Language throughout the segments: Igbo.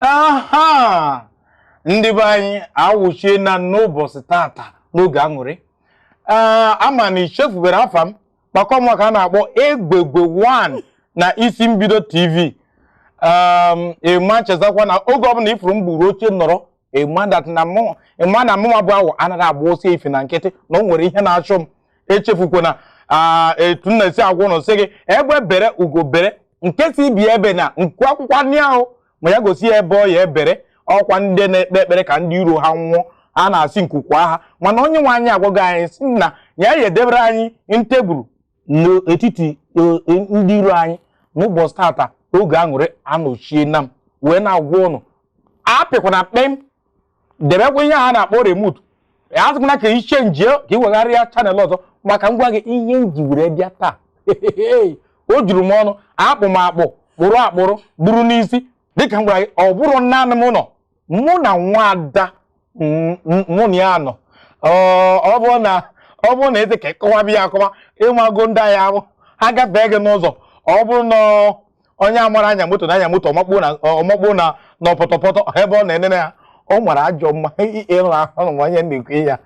aha ndị be anyị awụchie na n'ụbọchị tata n'oge aṅụrị ama na ichefubere afa m kpakọmaka a na-akpọ Egbegbe 1 na isi mbido TV ịma chezakwa na oge ọbụla ifuru m gburu oche nọrọ ịma na mụnwa bụ awụ anaghị agba osi ife na nkịtị na o nwere ihe na-achụ m echefukwana etu m na-esi agwa ụnụ sị gị egbe bere ugo bere nke si ibi ebe na nkwu akwụkwọ ndị ahụ ma ya gosi ya ebe ọ ya ebere ọkwa ndị na-ekpe ekpere ka ndị iro ha nwụọ a na-asị nkukwu agha mana onye nwe anyị agwaghị anyị si na ya edebere anyị ntebụl n'etiti ndị iro anyị n'ụbọchị tata oge aṅụrị anọchie na m wee na-agwa ụnụ apịkwana kpem debekwa ihe a na-akpọ remut azụkwana ka iche nje ka ị wegharịa chanel ọzọ maka ngwa gị ihe nji were bịa taa o juru m ọnụ akpụ m akpụ kpụrụ akpụrụ bụrụ n'isi dịka m gwara gị ọ bụrụ naanị m nọ mụ na nwaada mụ na ya nọ ọ bụrụ na eze ka ịkọwabi ya akọwa ịmago ndị anyị ahụ ha gafee gị n'ụzọ ọ bụrụ na onye amara anya moto na anya moto ọmakpuo na pọtọpọtọ ebe ọ na-enene ya ọ nwere ajọ mma ịrụ ahụ na onye na-ekwe ya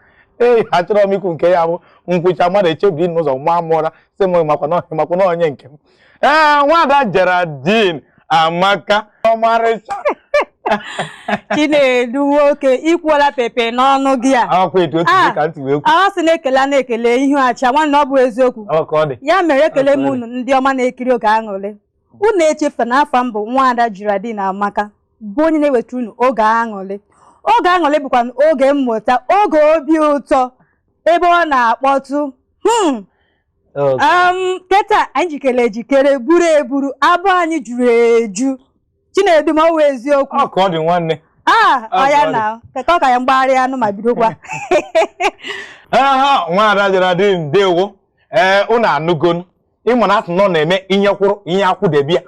achọrọ m ikwu nke ya bụ nkwụcha mmadụ echebiri n'ụzọ ma mụọra sị m makwa na onye nke m nwaada Geraldine Amaka ọmarịcha Chinedu nwoke ikwuola pepe n'ọnụ gị a a sị na-ekele na-ekele ihu acha nwanne ọ bụ eziokwu ya mere ekele m unu ndị ọma na-ekiri oge aṅụrị unu echefu na afọ m bụ nwaada Geraldine Amaka bụ onye na-eweta unu oge aṅụrị bụkwa oge mmụta oge obi ụtọ ebe ọ na-akpọtụ keta anyị jikere ejikere buru eburu abụ anyị juru eju Chinedu ma ọ wụ eziokwu ọ dị nwanne ọya na keka ọ ka ya mgbagharị anụ ma bidokwa nwaada Geraldine ndewo unu anụgonu ịma na asị nọ na-eme ihe kwụrụ ihe akwụdebia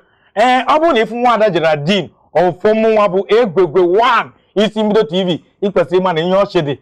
ọ bụrụ na ịfụ nwaada Geraldine ọfụmụnwa bụ Egbegbe 1 isi mbido TV ikwesịrị ịma na ihe ọchị dị